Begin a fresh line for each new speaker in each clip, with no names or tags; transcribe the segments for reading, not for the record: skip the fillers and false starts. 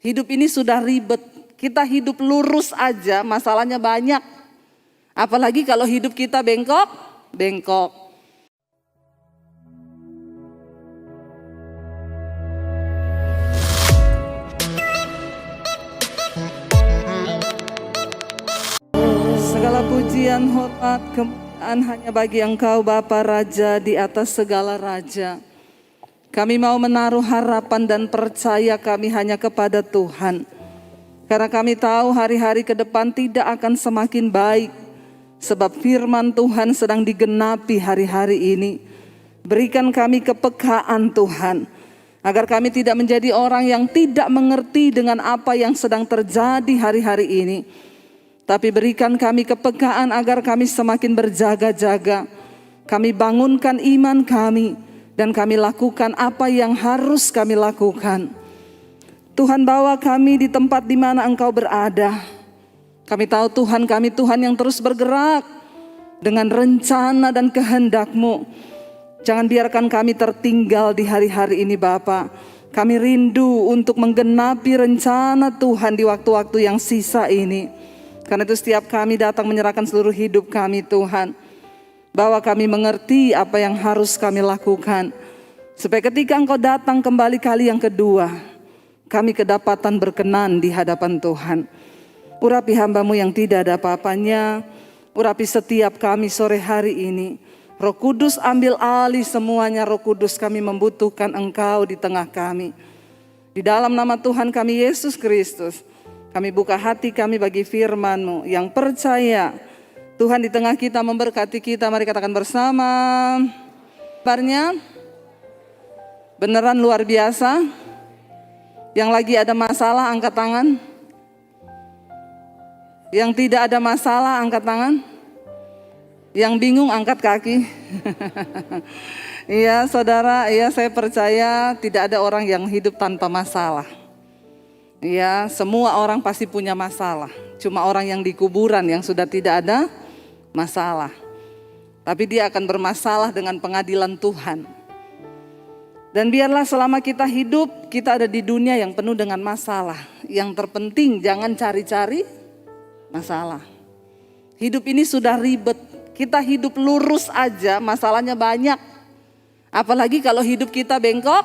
Hidup ini sudah ribet. Kita hidup lurus aja masalahnya banyak. Apalagi kalau hidup kita bengkok. Segala pujian, hormat, kemuliaan hanya bagi Engkau Bapa Raja di atas segala raja. Kami mau menaruh harapan dan percaya kami hanya kepada Tuhan. Karena kami tahu hari-hari ke depan tidak akan semakin baik. Sebab firman Tuhan sedang digenapi hari-hari ini. Berikan kami kepekaan Tuhan. Agar kami tidak menjadi orang yang tidak mengerti dengan apa yang sedang terjadi hari-hari ini. Tapi berikan kami kepekaan agar kami semakin berjaga-jaga. Kami bangunkan iman kami. Dan kami lakukan apa yang harus kami lakukan. Tuhan bawa kami di tempat di mana Engkau berada. Kami tahu Tuhan kami Tuhan yang terus bergerak. Dengan rencana dan kehendak-Mu. Jangan biarkan kami tertinggal di hari-hari ini Bapa. Kami rindu untuk menggenapi rencana Tuhan di waktu-waktu yang sisa ini. Karena itu setiap kami datang menyerahkan seluruh hidup kami Tuhan. Bahwa kami mengerti apa yang harus kami lakukan. Supaya ketika Engkau datang kembali kali yang kedua. Kami kedapatan berkenan di hadapan Tuhan. Urapi hamba-Mu yang tidak ada apa-apanya. Urapi setiap kami sore hari ini. Roh Kudus ambil alih semuanya. Roh Kudus kami membutuhkan Engkau di tengah kami. Di dalam nama Tuhan kami Yesus Kristus. Kami buka hati kami bagi firman-Mu yang percaya. Tuhan di tengah kita memberkati kita. Mari katakan bersama. Kabarnya beneran luar biasa. Yang lagi ada masalah angkat tangan. Yang tidak ada masalah angkat tangan. Yang bingung angkat kaki. Iya saudara, iya saya percaya tidak ada orang yang hidup tanpa masalah. Iya, semua orang pasti punya masalah. Cuma orang yang di kuburan yang sudah tidak ada masalah. Tapi dia akan bermasalah dengan pengadilan Tuhan. Dan biarlah selama kita hidup, kita ada di dunia yang penuh dengan masalah. Yang terpenting jangan cari-cari masalah. Hidup ini sudah ribet. Kita hidup lurus aja masalahnya banyak. Apalagi kalau hidup kita bengkok.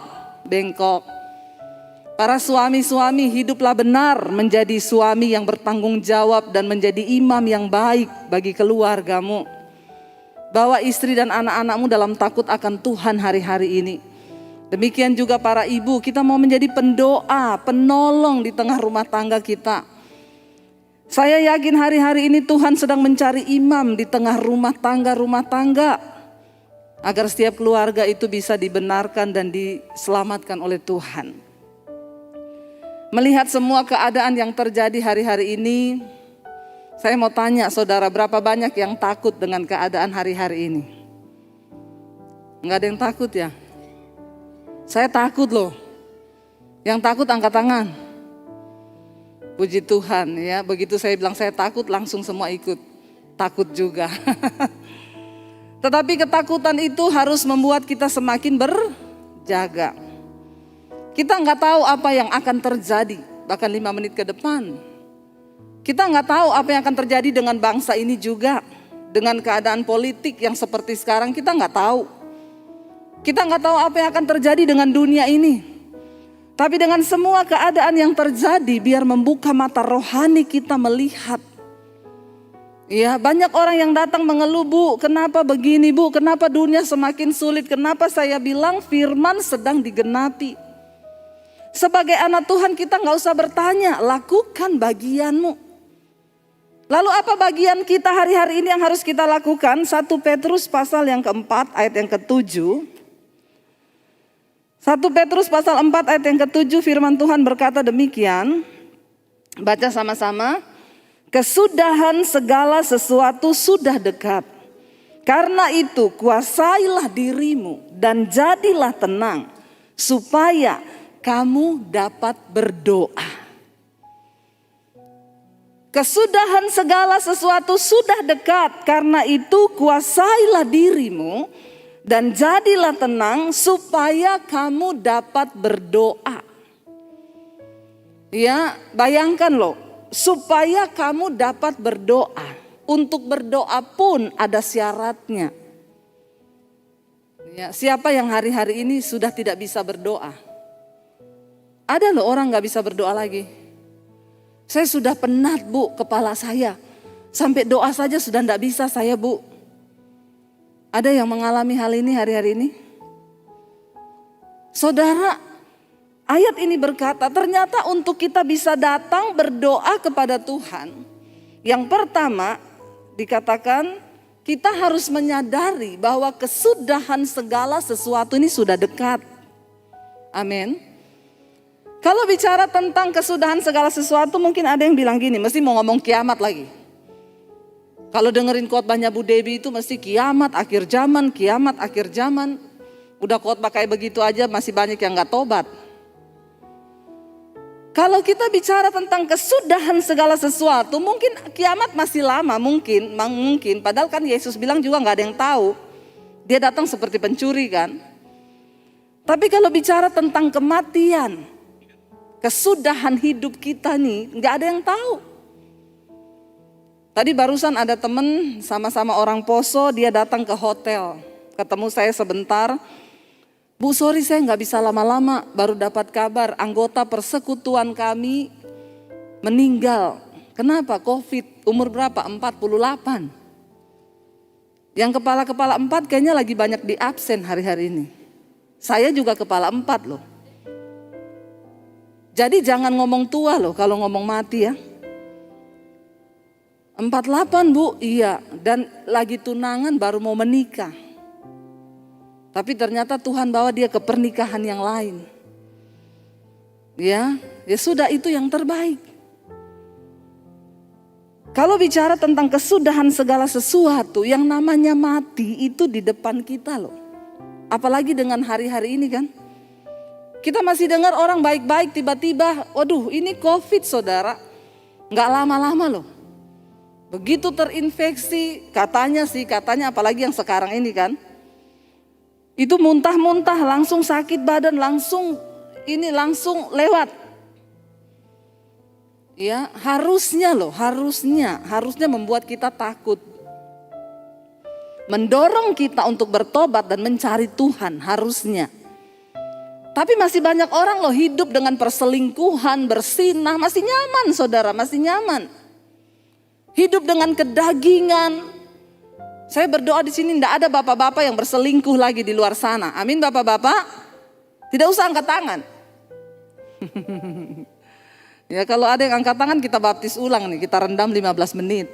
Para suami-suami hiduplah benar menjadi suami yang bertanggung jawab dan menjadi imam yang baik bagi keluargamu. Bawa istri dan anak-anakmu dalam takut akan Tuhan hari-hari ini. Demikian juga para ibu, kita mau menjadi pendoa, penolong di tengah rumah tangga kita. Saya yakin hari-hari ini Tuhan sedang mencari imam di tengah rumah tangga. Agar setiap keluarga itu bisa dibenarkan dan diselamatkan oleh Tuhan. Melihat semua keadaan yang terjadi hari-hari ini, saya mau tanya saudara, berapa banyak yang takut dengan keadaan hari-hari ini? Enggak ada yang takut ya? Saya takut loh. Yang takut angkat tangan. Puji Tuhan ya, begitu saya bilang saya takut langsung semua ikut. Takut juga. Tetapi ketakutan itu harus membuat kita semakin berjaga. Kita nggak tahu apa yang akan terjadi bahkan 5 menit ke depan. Kita nggak tahu apa yang akan terjadi dengan bangsa ini juga. Dengan keadaan politik yang seperti sekarang kita nggak tahu. Kita nggak tahu apa yang akan terjadi dengan dunia ini. Tapi dengan semua keadaan yang terjadi biar membuka mata rohani kita melihat. Ya, banyak orang yang datang mengeluh, Bu, kenapa begini Bu, kenapa dunia semakin sulit, kenapa saya bilang firman sedang digenapi. Sebagai anak Tuhan kita gak usah bertanya, lakukan bagianmu. Lalu apa bagian kita hari-hari ini yang harus kita lakukan? 1 Petrus pasal yang keempat ayat yang ke-7. 1 Petrus pasal 4 ayat yang ke-7 firman Tuhan berkata demikian. Baca sama-sama. Kesudahan segala sesuatu sudah dekat. Karena itu kuasailah dirimu dan jadilah tenang. Supaya kamu dapat berdoa. Kesudahan segala sesuatu sudah dekat. Karena itu kuasailah dirimu dan jadilah tenang supaya kamu dapat berdoa. Ya, bayangkan loh, supaya kamu dapat berdoa. Untuk berdoa pun ada syaratnya. Ya, siapa yang hari-hari ini sudah tidak bisa berdoa? Ada loh orang gak bisa berdoa lagi. Saya sudah penat Bu, kepala saya. Sampai doa saja sudah tidak bisa saya Bu. Ada yang mengalami hal ini hari-hari ini? Saudara, ayat ini berkata ternyata untuk kita bisa datang berdoa kepada Tuhan. Yang pertama dikatakan kita harus menyadari bahwa kesudahan segala sesuatu ini sudah dekat. Amin. Kalau bicara tentang kesudahan segala sesuatu mungkin ada yang bilang gini, mesti mau ngomong kiamat lagi. Kalau dengerin khotbahnya Bu Debbie itu mesti kiamat akhir zaman, kiamat akhir zaman. Udah khotbah kayak begitu aja masih banyak yang gak tobat. Kalau kita bicara tentang kesudahan segala sesuatu mungkin kiamat masih lama mungkin. Padahal kan Yesus bilang juga gak ada yang tahu. Dia datang seperti pencuri kan. Tapi kalau bicara tentang kematian, kesudahan hidup kita nih gak ada yang tahu. Tadi barusan ada temen sama-sama orang Poso, dia datang ke hotel. Ketemu saya sebentar. Bu sorry saya gak bisa lama-lama, baru dapat kabar anggota persekutuan kami meninggal. Kenapa? Covid, umur berapa? 48. Yang kepala-kepala 4 kayaknya lagi banyak di absen hari-hari ini. Saya juga kepala 4 loh. Jadi jangan ngomong tua loh kalau ngomong mati ya. 48 Bu, iya, dan lagi tunangan baru mau menikah. Tapi ternyata Tuhan bawa dia ke pernikahan yang lain. Ya sudah itu yang terbaik. Kalau bicara tentang kesudahan segala sesuatu, yang namanya mati itu di depan kita loh. Apalagi dengan hari-hari ini kan. Kita masih dengar orang baik-baik tiba-tiba, waduh ini Covid saudara. Gak lama-lama loh. Begitu terinfeksi, katanya apalagi yang sekarang ini kan. Itu muntah-muntah, langsung sakit badan, langsung lewat. Ya, harusnya membuat kita takut. Mendorong kita untuk bertobat dan mencari Tuhan harusnya. Tapi masih banyak orang loh hidup dengan perselingkuhan, bersinah, masih nyaman saudara, masih nyaman. Hidup dengan kedagingan. Saya berdoa di sini tidak ada bapak-bapak yang berselingkuh lagi di luar sana. Amin bapak-bapak. Tidak usah angkat tangan. Ya kalau ada yang angkat tangan kita baptis ulang nih. Kita rendam 15 menit.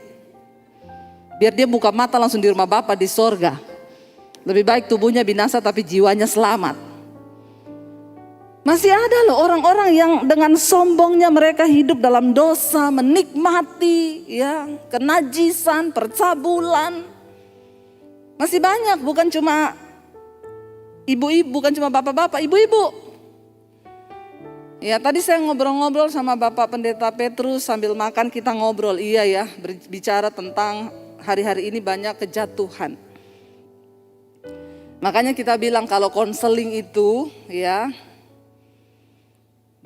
Biar dia buka mata langsung di rumah Bapa di sorga. Lebih baik tubuhnya binasa tapi jiwanya selamat. Masih ada loh orang-orang yang dengan sombongnya mereka hidup dalam dosa. Menikmati ya kenajisan, percabulan. Masih banyak, bukan cuma ibu-ibu, bukan cuma bapak-bapak, ibu-ibu. Ya tadi saya ngobrol-ngobrol sama Bapak Pendeta Petrus sambil makan kita ngobrol. Iya ya, berbicara tentang hari-hari ini banyak kejatuhan. Makanya kita bilang kalau konseling itu ya,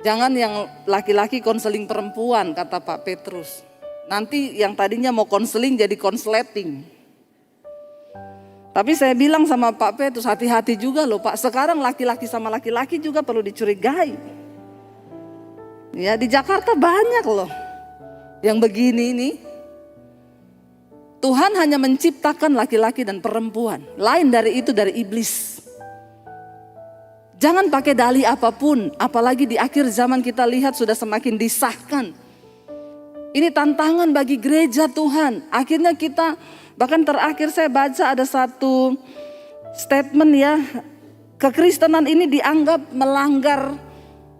jangan yang laki-laki konseling perempuan kata Pak Petrus. Nanti yang tadinya mau konseling jadi konsleting. Tapi saya bilang sama Pak Petrus hati-hati juga loh Pak. Sekarang laki-laki sama laki-laki juga perlu dicurigai. Ya di Jakarta banyak loh yang begini ini. Tuhan hanya menciptakan laki-laki dan perempuan. Lain dari itu dari iblis. Jangan pakai dalih apapun. Apalagi di akhir zaman kita lihat sudah semakin disahkan. Ini tantangan bagi gereja Tuhan. Akhirnya kita... Bahkan terakhir saya baca ada satu statement ya, kekristenan ini dianggap melanggar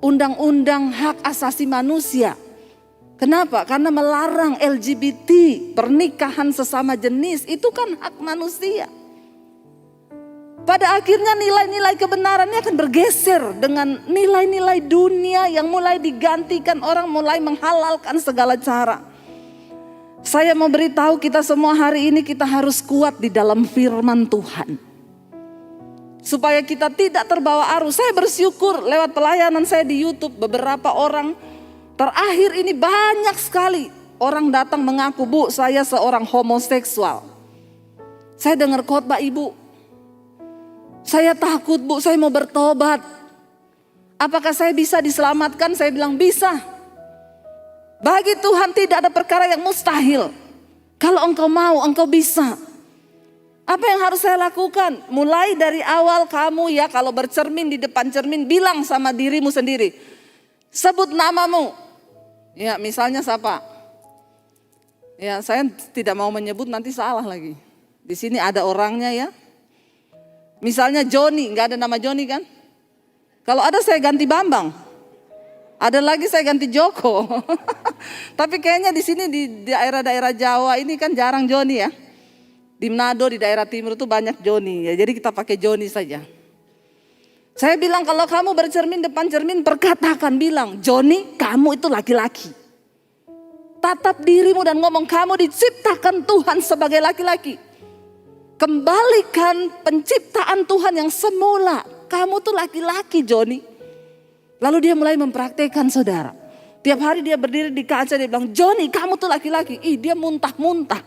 undang-undang hak asasi manusia. Kenapa? Karena melarang LGBT, pernikahan sesama jenis, itu kan hak manusia. Pada akhirnya nilai-nilai kebenarannya akan bergeser dengan nilai-nilai dunia yang mulai digantikan, orang mulai menghalalkan segala cara. Saya mau beritahu kita semua hari ini kita harus kuat di dalam firman Tuhan. Supaya kita tidak terbawa arus. Saya bersyukur lewat pelayanan saya di YouTube beberapa orang Terakhir ini banyak sekali orang datang mengaku, Bu, saya seorang homoseksual. Saya dengar khotbah Ibu, saya takut, Bu, saya mau bertobat. Apakah saya bisa diselamatkan? Saya bilang bisa. Bagi Tuhan tidak ada perkara yang mustahil. Kalau engkau mau, engkau bisa. Apa yang harus saya lakukan? Mulai dari awal kamu ya, kalau bercermin di depan cermin, bilang sama dirimu sendiri. Sebut namamu. Ya, misalnya siapa? Ya, saya tidak mau menyebut, nanti salah lagi. Di sini ada orangnya ya. Misalnya Joni, nggak ada nama Joni kan? Kalau ada saya ganti Bambang. Ada lagi saya ganti Joko. Tapi kayaknya di sini di daerah-daerah Jawa ini kan jarang Joni ya. Di Manado, di daerah timur itu banyak Joni ya. Jadi kita pakai Joni saja. Saya bilang kalau kamu bercermin depan cermin, perkatakan, bilang, Joni, kamu itu laki-laki. Tatap dirimu dan ngomong, kamu diciptakan Tuhan sebagai laki-laki. Kembalikan penciptaan Tuhan yang semula. Kamu tuh laki-laki, Joni. Lalu dia mulai mempraktekkan, saudara. Tiap hari dia berdiri di kaca, dia bilang, Joni, kamu tuh laki-laki. Ih, dia muntah-muntah.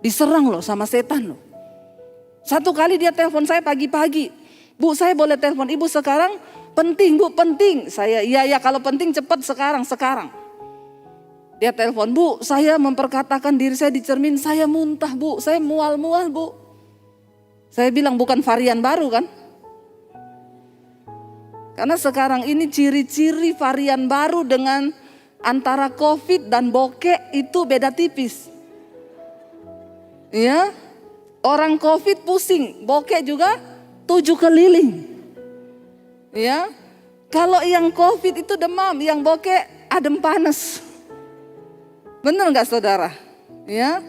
Diserang loh sama setan loh. Satu kali dia telepon saya pagi-pagi. Bu, saya boleh telepon Ibu sekarang? Penting, Bu, penting. Saya, iya, kalau penting cepat sekarang. Dia telepon, Bu, saya memperkatakan diri saya di cermin, saya muntah, Bu, saya mual-mual, Bu. Saya bilang bukan varian baru kan? Karena sekarang ini ciri-ciri varian baru dengan antara COVID dan bokeh itu beda tipis. Ya, orang COVID pusing, bokeh juga 7 keliling. Ya, kalau yang COVID itu demam, yang bokeh adem panas. Benar nggak saudara? Ya,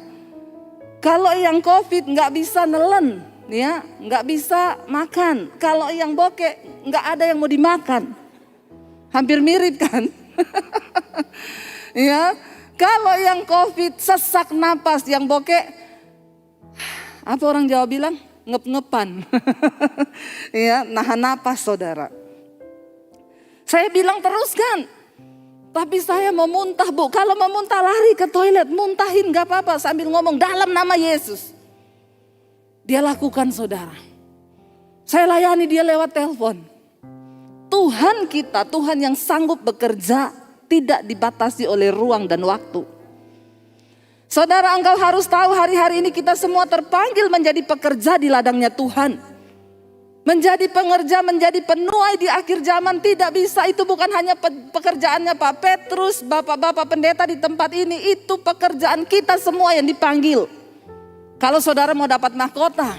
kalau yang COVID nggak bisa nelen, ya, nggak bisa makan. Kalau yang bokeh nggak ada yang mau dimakan. Hampir mirip kan? Ya, kalau yang COVID sesak napas, yang bokeh apa orang Jawa bilang? Ngep-ngepan. Ya, nahan napas saudara. Saya bilang teruskan. Tapi saya mau muntah, Bu. Kalau mau muntah lari ke toilet, muntahin gak apa-apa sambil ngomong dalam nama Yesus. Dia lakukan saudara. Saya layani dia lewat telepon. Tuhan kita, Tuhan yang sanggup bekerja, tidak dibatasi oleh ruang dan waktu. Saudara, engkau harus tahu hari-hari ini kita semua terpanggil menjadi pekerja di ladangnya Tuhan. Menjadi pengerja, menjadi penuai di akhir zaman tidak bisa. Itu bukan hanya pekerjaannya Pak Petrus, bapak-bapak pendeta di tempat ini. Itu pekerjaan kita semua yang dipanggil. Kalau saudara mau dapat mahkota.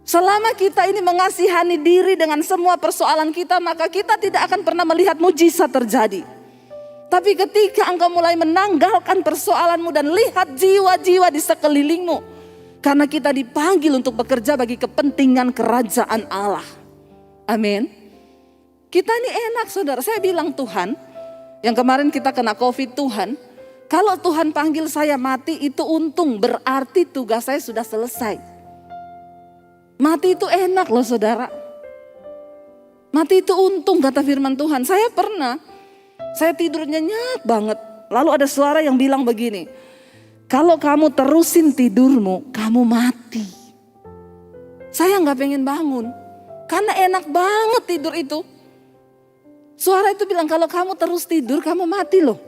Selama kita ini mengasihani diri dengan semua persoalan kita, maka kita tidak akan pernah melihat mujizat terjadi. Tapi ketika engkau mulai menanggalkan persoalanmu dan lihat jiwa-jiwa di sekelilingmu. Karena kita dipanggil untuk bekerja bagi kepentingan kerajaan Allah. Amin. Kita ini enak saudara. Saya bilang Tuhan, yang kemarin kita kena COVID, Tuhan, kalau Tuhan panggil saya mati itu untung, berarti tugas saya sudah selesai. Mati itu enak loh saudara. Mati itu untung kata firman Tuhan. Saya tidur nyenyak banget. Lalu ada suara yang bilang begini. Kalau kamu terusin tidurmu, kamu mati. Saya gak pengen bangun. Karena enak banget tidur itu. Suara itu bilang kalau kamu terus tidur, kamu mati loh.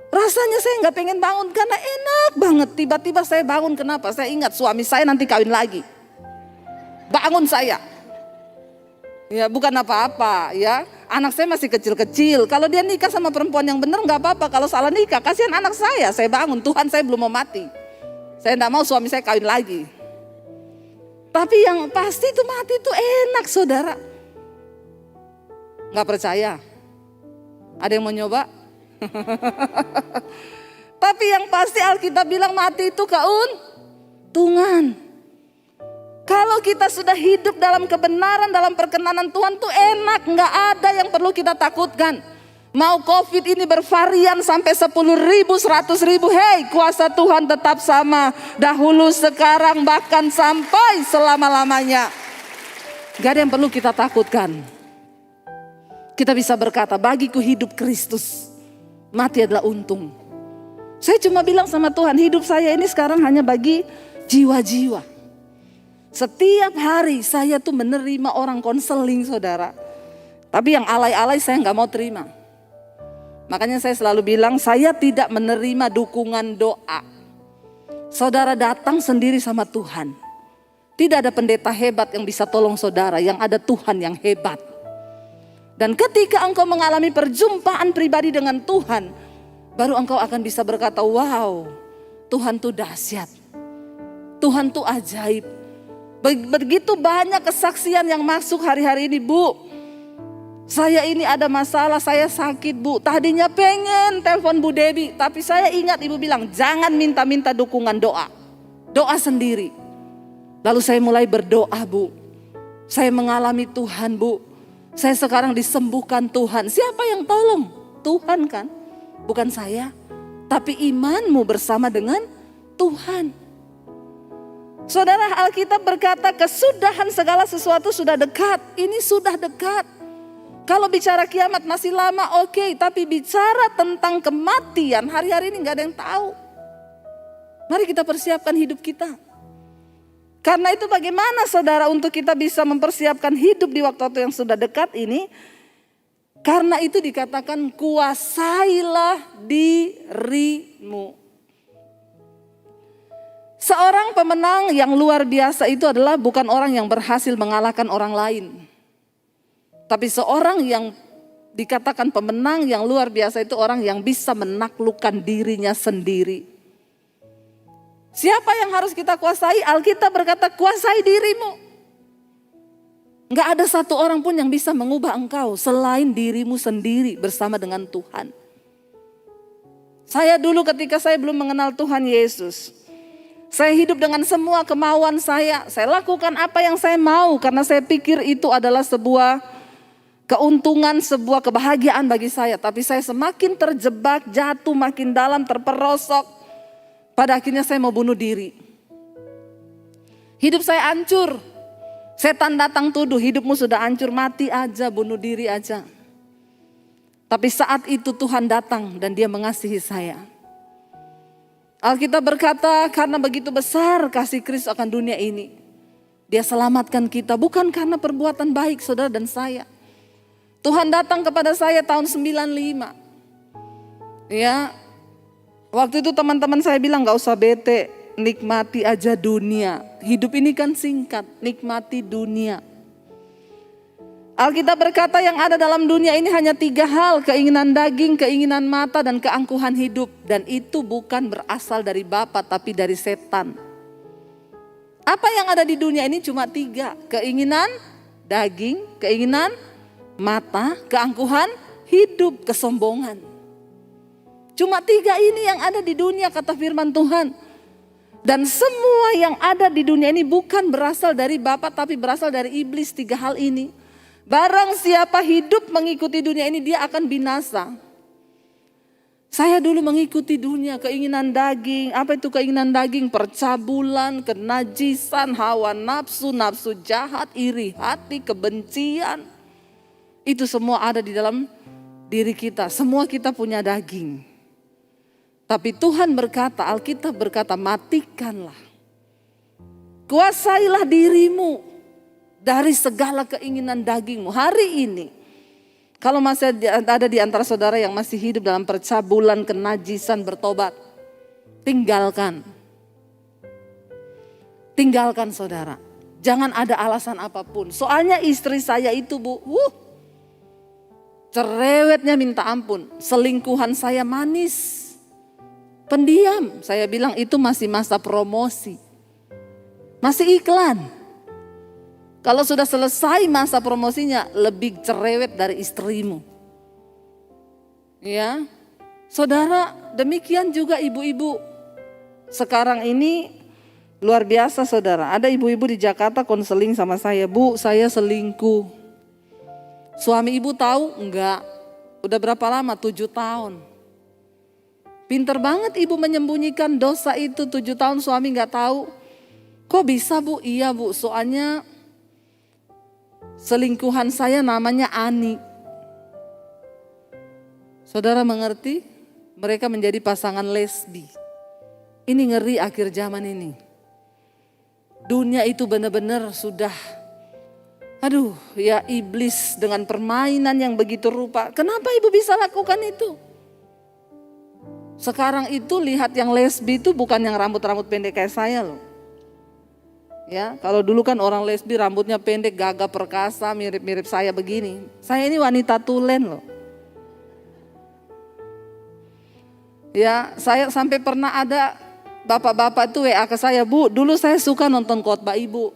Rasanya saya gak pengen bangun karena enak banget. Tiba-tiba saya bangun, kenapa? Saya ingat suami saya nanti kawin lagi. Bangun saya. Ya bukan apa-apa ya. Anak saya masih kecil-kecil. Kalau dia nikah sama perempuan yang benar gak apa-apa. Kalau salah nikah, kasihan anak saya. Saya bangun, Tuhan saya belum mau mati. Saya gak mau suami saya kawin lagi. Tapi yang pasti itu mati itu enak saudara. Gak percaya? Ada yang mau nyoba? Tapi yang pasti Alkitab bilang mati itu keuntungan. Kalau kita sudah hidup dalam kebenaran, dalam perkenanan Tuhan tuh enak. Gak ada yang perlu kita takutkan. Mau COVID ini bervarian sampai 10.000, 100.000. Hei, kuasa Tuhan tetap sama. Dahulu, sekarang, bahkan sampai selama-lamanya. Gak ada yang perlu kita takutkan. Kita bisa berkata, bagiku hidup Kristus, mati adalah untung. Saya cuma bilang sama Tuhan, hidup saya ini sekarang hanya bagi jiwa-jiwa. Setiap hari saya tuh menerima orang konseling saudara. Tapi yang alay-alay saya gak mau terima. Makanya saya selalu bilang, saya tidak menerima dukungan doa. Saudara datang sendiri sama Tuhan. Tidak ada pendeta hebat yang bisa tolong saudara, yang ada Tuhan yang hebat. Dan ketika engkau mengalami perjumpaan pribadi dengan Tuhan, baru engkau akan bisa berkata, wow, Tuhan tuh dahsyat. Tuhan tuh ajaib. Begitu banyak kesaksian yang masuk hari-hari ini, Bu. Saya ini ada masalah, saya sakit, Bu. Tadinya pengen telepon Bu Debbie, tapi saya ingat Ibu bilang, jangan minta-minta dukungan doa. Doa sendiri. Lalu saya mulai berdoa, Bu. Saya mengalami Tuhan, Bu. Saya sekarang disembuhkan Tuhan. Siapa yang tolong? Tuhan kan? Bukan saya. Tapi imanmu bersama dengan Tuhan. Saudara, Alkitab berkata kesudahan segala sesuatu sudah dekat. Ini sudah dekat. Kalau bicara kiamat masih lama, oke. Tapi bicara tentang kematian, hari-hari ini gak ada yang tahu. Mari kita persiapkan hidup kita. Karena itu bagaimana saudara untuk kita bisa mempersiapkan hidup di waktu-waktu yang sudah dekat ini. Karena itu dikatakan kuasailah dirimu. Seorang pemenang yang luar biasa itu adalah bukan orang yang berhasil mengalahkan orang lain. Tapi seorang yang dikatakan pemenang yang luar biasa itu orang yang bisa menaklukkan dirinya sendiri. Siapa yang harus kita kuasai? Alkitab berkata kuasai dirimu. Gak ada satu orang pun yang bisa mengubah engkau selain dirimu sendiri bersama dengan Tuhan. Saya dulu ketika saya belum mengenal Tuhan Yesus, saya hidup dengan semua kemauan saya. Saya lakukan apa yang saya mau karena saya pikir itu adalah sebuah keuntungan, sebuah kebahagiaan bagi saya. Tapi saya semakin terjebak, jatuh makin dalam, terperosok. Pada akhirnya saya mau bunuh diri. Hidup saya hancur. Setan datang tuduh, hidupmu sudah hancur, mati aja, bunuh diri aja. Tapi saat itu Tuhan datang dan Dia mengasihi saya. Alkitab berkata karena begitu besar kasih Kristus akan dunia ini. Dia selamatkan kita bukan karena perbuatan baik saudara dan saya. Tuhan datang kepada saya tahun 95. Ya. Waktu itu teman-teman saya bilang gak usah bete, nikmati aja dunia. Hidup ini kan singkat, nikmati dunia. Alkitab berkata yang ada dalam dunia ini hanya 3 hal, keinginan daging, keinginan mata, dan keangkuhan hidup. Dan itu bukan berasal dari Bapa tapi dari setan. Apa yang ada di dunia ini cuma 3, keinginan daging, keinginan mata, keangkuhan hidup, kesombongan. Cuma 3 ini yang ada di dunia kata firman Tuhan. Dan semua yang ada di dunia ini bukan berasal dari Bapa tapi berasal dari iblis. 3 hal ini. Barang siapa hidup mengikuti dunia ini dia akan binasa. Saya dulu mengikuti dunia, keinginan daging. Apa itu keinginan daging? Percabulan, kenajisan, hawa nafsu, nafsu jahat, iri hati, kebencian. Itu semua ada di dalam diri kita. Semua kita punya daging. Tapi Tuhan berkata, Alkitab berkata, matikanlah. Kuasailah dirimu dari segala keinginan dagingmu. Hari ini, kalau masih ada di antara saudara yang masih hidup dalam percabulan, kenajisan, bertobat, tinggalkan. Tinggalkan saudara. Jangan ada alasan apapun. Soalnya istri saya itu Bu, cerewetnya minta ampun. Selingkuhan saya manis. Pendiam, saya bilang itu masih masa promosi. Masih iklan. Kalau sudah selesai masa promosinya, lebih cerewet dari istrimu. Ya, saudara, demikian juga ibu-ibu. Sekarang ini luar biasa saudara. Ada ibu-ibu di Jakarta konseling sama saya, Bu, saya selingkuh. Suami ibu tahu? Enggak. Udah berapa lama? 7 tahun. Pinter banget ibu menyembunyikan dosa itu 7 tahun suami gak tahu. Kok bisa Bu? Iya Bu, soalnya selingkuhan saya namanya Ani. Saudara mengerti? Mereka menjadi pasangan lesbi. Ini ngeri akhir zaman ini. Dunia itu benar-benar sudah, ya iblis dengan permainan yang begitu rupa. Kenapa ibu bisa lakukan itu? Sekarang itu lihat yang lesbi itu bukan yang rambut-rambut pendek kayak saya loh. Ya, kalau dulu kan orang lesbi rambutnya pendek, gagah perkasa, mirip-mirip saya begini. Saya ini wanita tulen loh. Ya, saya sampai pernah ada bapak-bapak itu WA ke saya, Bu, dulu saya suka nonton khotbah ibu.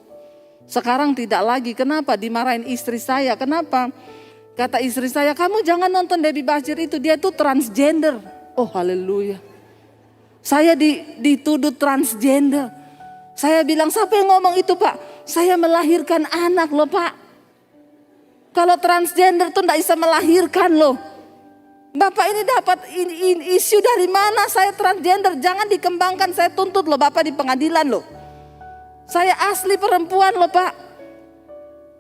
Sekarang tidak lagi. Kenapa? Dimarahin istri saya. Kenapa? Kata istri saya, kamu jangan nonton Debbie Bachir itu, dia tuh transgender. Oh haleluya. Saya dituduh transgender. Saya bilang, siapa yang ngomong itu Pak? Saya melahirkan anak loh Pak. Kalau transgender tuh gak bisa melahirkan loh. Bapak ini dapat isu dari mana saya transgender? Jangan dikembangkan, saya tuntut loh Bapak di pengadilan loh. Saya asli perempuan loh Pak.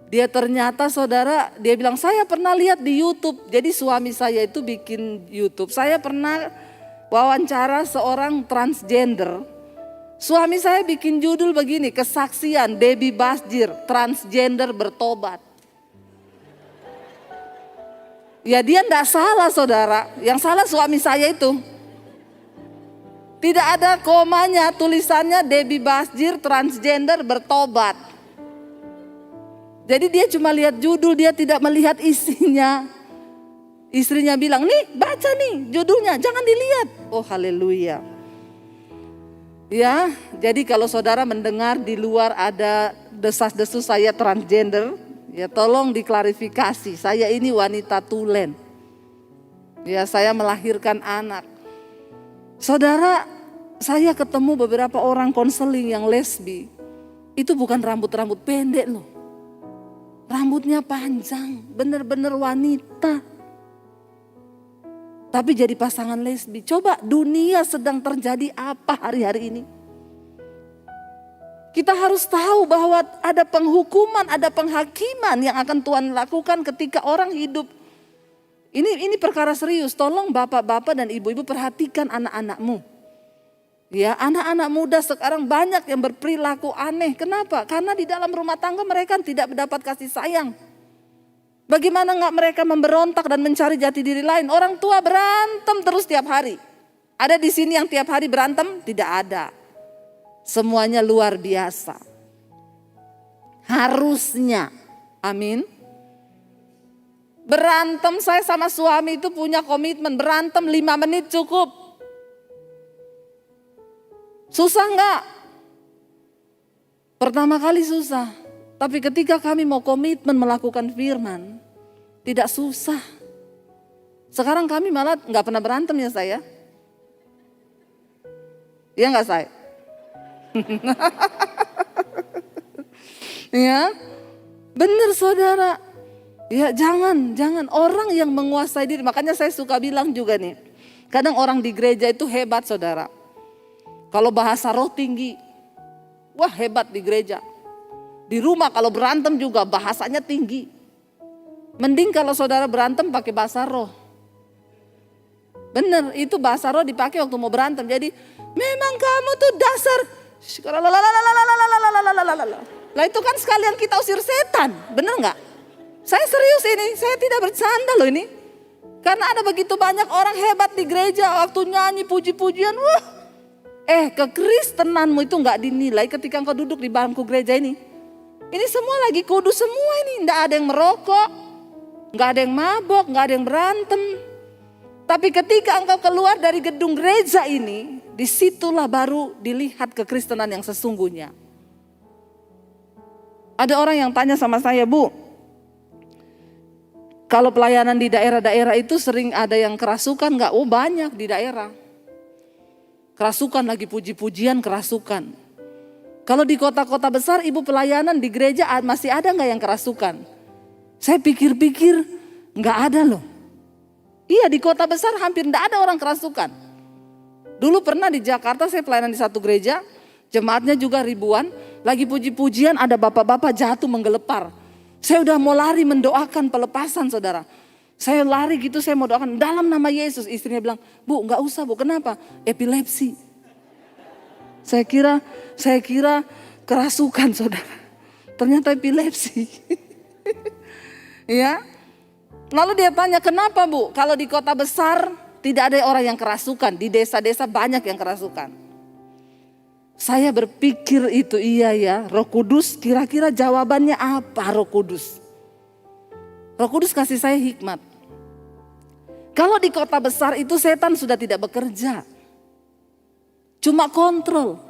Dia ternyata saudara, dia bilang saya pernah lihat di YouTube. Jadi suami saya itu bikin YouTube. Saya pernah wawancara seorang transgender. Suami saya bikin judul begini, kesaksian Debbie Bachir, transgender bertobat. Ya dia enggak salah saudara, yang salah suami saya itu. Tidak ada komanya, tulisannya Debbie Bachir transgender bertobat. Jadi dia cuma lihat judul, dia tidak melihat isinya. Istrinya bilang, nih baca nih judulnya, jangan dilihat. Oh haleluya. Ya, jadi kalau saudara mendengar di luar ada desas-desus saya transgender, ya tolong diklarifikasi, saya ini wanita tulen. Ya saya melahirkan anak. Saudara, saya ketemu beberapa orang konseling yang lesbi. Itu bukan rambut-rambut pendek loh. Rambutnya panjang, benar-benar wanita. Tapi jadi pasangan lesbi. Coba dunia sedang terjadi apa hari-hari ini? Kita harus tahu bahwa ada penghukuman, ada penghakiman yang akan Tuhan lakukan ketika orang hidup. Ini perkara serius. Tolong bapak-bapak dan ibu-ibu perhatikan anak-anakmu. Ya, anak-anak muda sekarang banyak yang berperilaku aneh. Kenapa? Karena di dalam rumah tangga mereka tidak mendapat kasih sayang. Bagaimana enggak mereka memberontak dan mencari jati diri lain? Orang tua berantem terus tiap hari. Ada di sini yang tiap hari berantem? Tidak ada. Semuanya luar biasa. Harusnya. Amin. Berantem, saya sama suami itu punya komitmen. Berantem 5 menit cukup. Susah enggak? Pertama kali susah. Tapi ketika kami mau komitmen melakukan firman, tidak susah. Sekarang kami malah enggak pernah berantem ya saya. Iya enggak saya? Ya, benar saudara. Ya jangan orang yang menguasai diri. Makanya saya suka bilang juga nih. Kadang orang di gereja itu hebat saudara. Kalau bahasa roh tinggi, wah hebat di gereja. Di rumah kalau berantem juga bahasanya tinggi. Mending kalau saudara berantem pakai bahasa roh. Bener, itu bahasa roh dipakai waktu mau berantem. Jadi memang kamu tuh dasar. Lah itu kan sekalian kita usir setan, bener gak? Saya serius ini, saya tidak bercanda loh ini. Karena ada begitu banyak orang hebat di gereja waktu nyanyi puji-pujian. Wah, kekristenanmu itu gak dinilai ketika engkau duduk di bangku gereja ini. Ini semua lagi kudus semua ini, gak ada yang merokok, gak ada yang mabok, gak ada yang berantem. Tapi ketika engkau keluar dari gedung gereja ini, disitulah baru dilihat kekristenan yang sesungguhnya. Ada orang yang tanya sama saya, Bu, kalau pelayanan di daerah-daerah itu sering ada yang kerasukan gak? Oh banyak di daerah. Kerasukan lagi puji-pujian kerasukan. Kalau di kota-kota besar ibu pelayanan di gereja masih ada gak yang kerasukan? Saya pikir-pikir gak ada loh. Iya di kota besar hampir gak ada orang kerasukan. Dulu pernah di Jakarta saya pelayanan di satu gereja. Jemaatnya juga ribuan. Lagi puji-pujian ada bapak-bapak jatuh menggelepar. Saya udah mau lari mendoakan pelepasan saudara. Saya lari gitu, saya mau doakan dalam nama Yesus. Istrinya bilang, Bu gak usah Bu, kenapa? Epilepsi. Saya kira kerasukan saudara. Ternyata epilepsi. Ya. Lalu dia tanya, kenapa Bu? Kalau di kota besar tidak ada orang yang kerasukan. Di desa-desa banyak yang kerasukan. Saya berpikir itu iya ya. Roh Kudus kira-kira jawabannya apa Roh Kudus? Roh Kudus kasih saya hikmat. Kalau di kota besar itu setan sudah tidak bekerja. Cuma kontrol.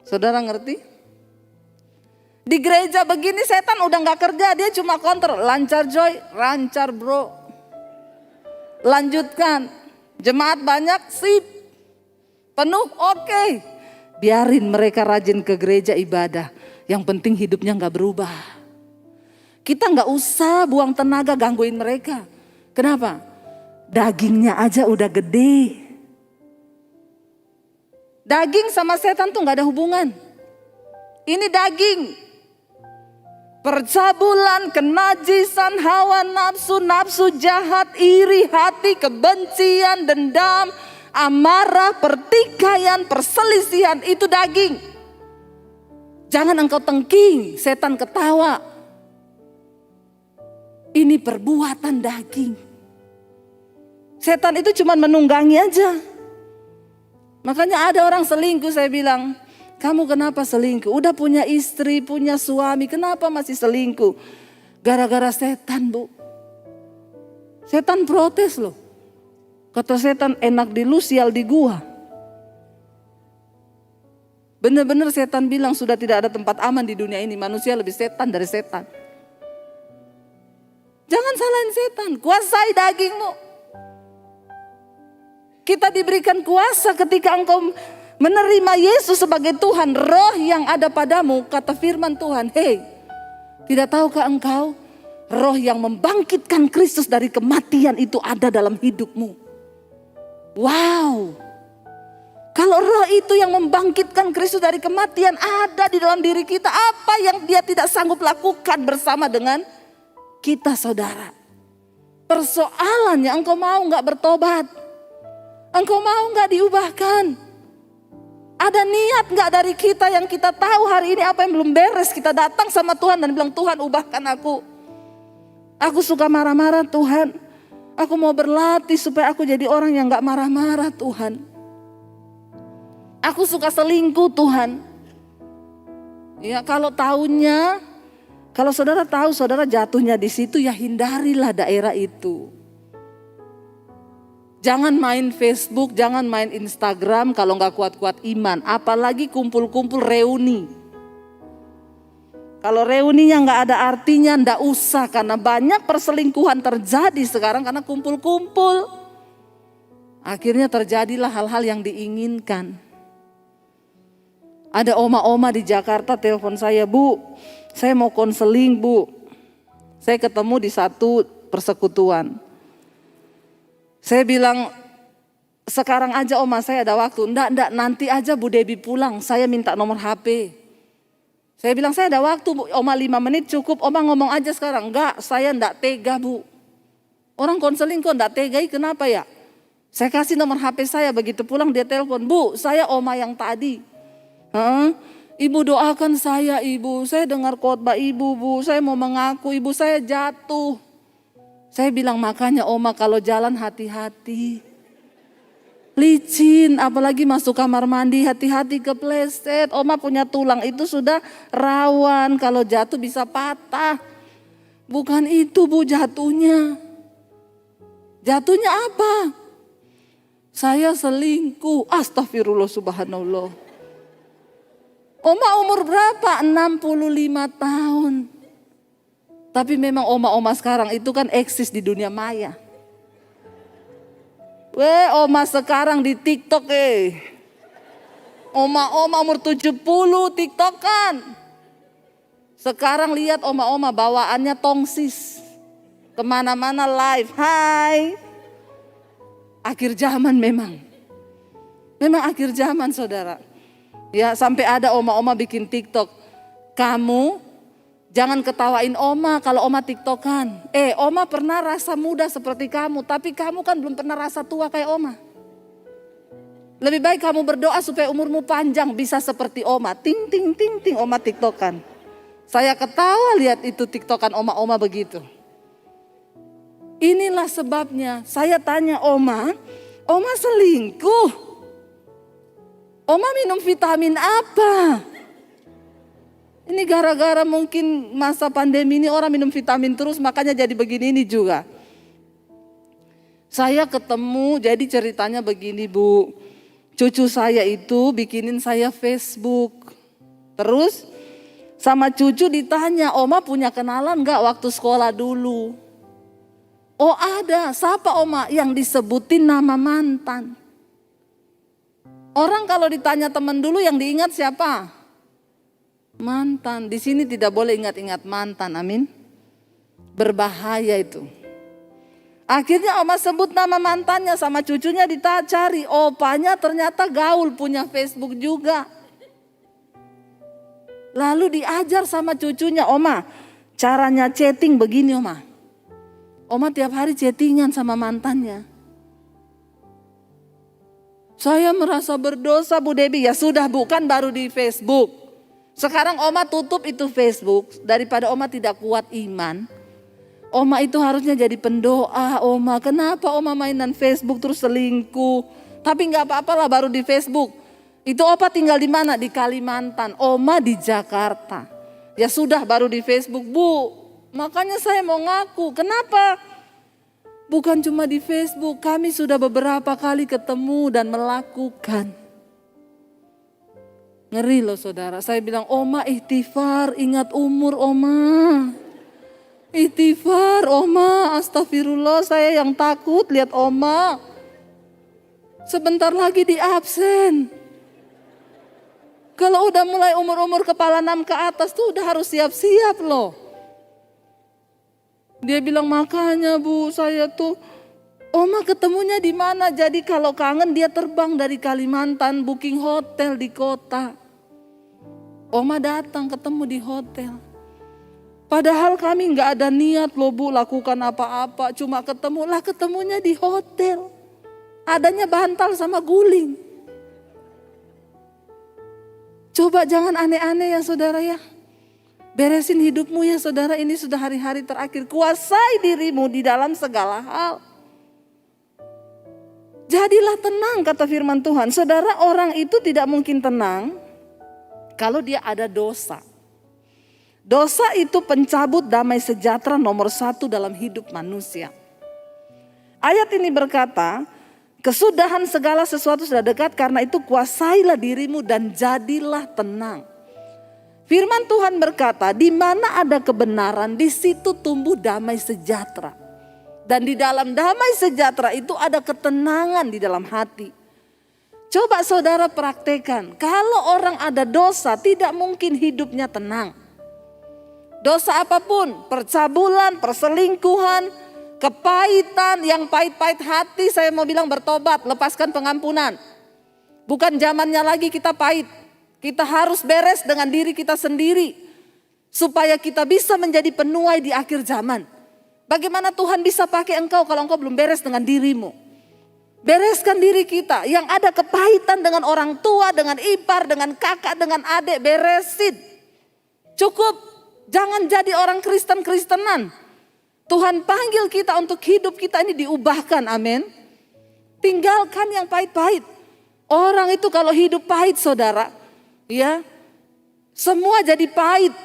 Saudara ngerti? Di gereja begini setan udah gak kerja, dia cuma kontrol. Lancar Joy, lancar bro. Lanjutkan. Jemaat banyak, sip. Penuh, oke. Biarin mereka rajin ke gereja ibadah. Yang penting hidupnya gak berubah. Kita gak usah buang tenaga gangguin mereka. Kenapa? Dagingnya aja udah gede. Daging sama setan tuh gak ada hubungan. Ini daging. Percabulan, kenajisan, hawa nafsu, nafsu jahat, iri hati, kebencian, dendam, amarah, pertikaian, perselisihan, itu daging. Jangan engkau tengking, setan ketawa. Ini perbuatan daging. Setan itu cuma menunggangi aja. Makanya ada orang selingkuh, saya bilang, kamu kenapa selingkuh? Udah punya istri, punya suami, kenapa masih selingkuh? Gara-gara setan Bu. Setan protes loh. Kata setan, enak di lu, sial di gua. Bener-bener setan bilang sudah tidak ada tempat aman di dunia ini. Manusia lebih setan dari setan. Jangan salahin setan, kuasai dagingmu. Kita diberikan kuasa ketika engkau menerima Yesus sebagai Tuhan. Roh yang ada padamu, kata firman Tuhan. Hei, tidak tahukah engkau roh yang membangkitkan Kristus dari kematian itu ada dalam hidupmu. Wow. Kalau roh itu yang membangkitkan Kristus dari kematian ada di dalam diri kita. Apa yang dia tidak sanggup lakukan bersama dengan kita saudara. Persoalannya engkau mau gak bertobat? Engkau mau gak diubahkan? Ada niat gak dari kita yang kita tahu hari ini apa yang belum beres. Kita datang sama Tuhan dan bilang, Tuhan ubahkan aku. Aku suka marah-marah Tuhan. Aku mau berlatih supaya aku jadi orang yang gak marah-marah Tuhan. Aku suka selingkuh Tuhan. Ya kalau tahunya, kalau saudara tahu saudara jatuhnya di situ, ya hindarilah daerah itu. Jangan main Facebook, jangan main Instagram kalau nggak kuat-kuat iman. Apalagi kumpul-kumpul reuni. Kalau reuninya nggak ada artinya, nggak usah. Karena banyak perselingkuhan terjadi sekarang karena kumpul-kumpul. Akhirnya terjadilah hal-hal yang diinginkan. Ada oma-oma di Jakarta telepon saya, Bu, saya mau konseling Bu. Saya ketemu di satu persekutuan. Saya bilang, sekarang aja oma saya ada waktu. Enggak, nanti aja Bu Debbie pulang, saya minta nomor HP. Saya bilang, saya ada waktu Bu, oma 5 menit cukup, oma ngomong aja sekarang. Enggak, saya enggak tega Bu. Orang konseling kok enggak tega, kenapa ya? Saya kasih nomor HP saya, begitu pulang dia telepon, Bu saya oma yang tadi. Ibu doakan saya Ibu, saya dengar khotbah Ibu Bu, saya mau mengaku Ibu saya jatuh. Saya bilang makanya oma kalau jalan hati-hati. Licin, apalagi masuk kamar mandi hati-hati kepleset. Oma punya tulang itu sudah rawan, kalau jatuh bisa patah. Bukan itu Bu jatuhnya. Jatuhnya apa? Saya selingkuh, astagfirullah subhanallah. Oma umur berapa? 65 tahun. Tapi memang oma-oma sekarang itu kan eksis di dunia maya. Oma sekarang di TikTok Oma-oma umur 70 TikTokan. Sekarang lihat oma-oma bawaannya tongsis. Kemana-mana live, hai. Akhir zaman memang. Memang akhir zaman saudara. Ya sampai ada oma-oma bikin TikTok. Kamu Jangan ketawain Oma kalau Oma tiktokan. Oma pernah rasa muda seperti kamu, tapi kamu kan belum pernah rasa tua kayak Oma. Lebih baik kamu berdoa supaya umurmu panjang bisa seperti Oma. Ting ting ting ting Oma tiktokan. Saya ketawa lihat itu tiktokan Oma begitu. Inilah sebabnya saya tanya Oma selingkuh? Oma minum vitamin apa? Ini gara-gara mungkin masa pandemi ini orang minum vitamin terus makanya jadi begini ini juga. Saya ketemu, jadi ceritanya begini Bu. Cucu saya itu bikinin saya Facebook. Terus sama cucu ditanya, Oma punya kenalan gak waktu sekolah dulu? Oh ada, siapa Oma? Yang disebutin nama mantan. Orang kalau ditanya teman dulu yang diingat siapa? Mantan. Di sini tidak boleh ingat-ingat mantan, amin. Berbahaya itu. Akhirnya Oma sebut nama mantannya, sama cucunya dicari. Opanya ternyata gaul, punya Facebook juga. Lalu diajar sama cucunya, Oma caranya chatting begini Oma. Oma tiap hari chattingan sama mantannya. Saya merasa berdosa Bu Debbie. Ya sudah bukan baru di Facebook. Sekarang Oma tutup itu Facebook. Daripada Oma tidak kuat iman. Oma itu harusnya jadi pendoa Oma. Kenapa Oma mainan Facebook terus selingkuh? Tapi gak apa-apa lah baru di Facebook. Itu Oma tinggal di mana? Di Kalimantan. Oma di Jakarta. Ya sudah baru di Facebook Bu. Makanya saya mau ngaku. Kenapa? Bukan cuma di Facebook. Kami sudah beberapa kali ketemu dan melakukan. Ngeri loh saudara. Saya bilang Oma ikhtifar. Ingat umur Oma. Ikhtifar Oma. Astagfirullah saya yang takut lihat Oma. Sebentar lagi di absen. Kalau udah mulai umur-umur kepala 6 ke atas tuh udah harus siap-siap loh. Dia bilang makanya Bu saya tuh Oma ketemunya di mana? Jadi kalau kangen dia terbang dari Kalimantan booking hotel di kota. Oma datang ketemu di hotel. Padahal kami nggak ada niat loh Bu lakukan apa-apa. Cuma ketemunya di hotel. Adanya bantal sama guling. Coba jangan aneh-aneh ya saudara ya. Beresin hidupmu ya saudara, ini sudah hari-hari terakhir. Kuasai dirimu di dalam segala hal. Jadilah tenang kata firman Tuhan. Saudara, orang itu tidak mungkin tenang kalau dia ada dosa. Dosa itu pencabut damai sejahtera nomor 1 dalam hidup manusia. Ayat ini berkata, kesudahan segala sesuatu sudah dekat, karena itu kuasailah dirimu dan jadilah tenang. Firman Tuhan berkata, di mana ada kebenaran, di situ tumbuh damai sejahtera. Dan di dalam damai sejahtera itu ada ketenangan di dalam hati. Coba saudara praktekkan, kalau orang ada dosa tidak mungkin hidupnya tenang. Dosa apapun, percabulan, perselingkuhan, kepahitan, yang pahit-pahit hati saya mau bilang bertobat, lepaskan pengampunan. Bukan zamannya lagi kita pahit. Kita harus beres dengan diri kita sendiri. Supaya kita bisa menjadi penuai di akhir zaman. Bagaimana Tuhan bisa pakai engkau kalau engkau belum beres dengan dirimu? Bereskan diri kita. Yang ada kepahitan dengan orang tua, dengan ipar, dengan kakak, dengan adik, beresin. Cukup. Jangan jadi orang Kristen-Kristenan. Tuhan panggil kita untuk hidup kita ini diubahkan, amin. Tinggalkan yang pahit-pahit. Orang itu kalau hidup pahit saudara, ya, semua jadi pahit.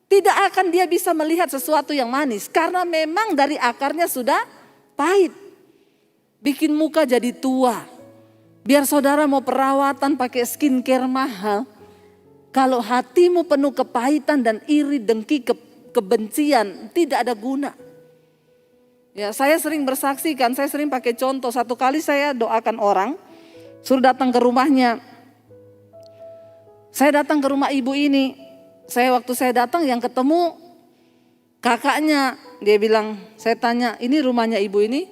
Tidak akan dia bisa melihat sesuatu yang manis. Karena memang dari akarnya sudah pahit. Bikin muka jadi tua. Biar saudara mau perawatan pakai skincare mahal. Kalau hatimu penuh kepahitan dan iri, dengki, kebencian, tidak ada guna. Ya, saya sering bersaksikan, saya sering pakai contoh. Satu kali saya doakan orang, suruh datang ke rumahnya. Saya datang ke rumah ibu ini. Waktu saya datang yang ketemu kakaknya. Dia bilang, saya tanya, ini rumahnya ibu ini?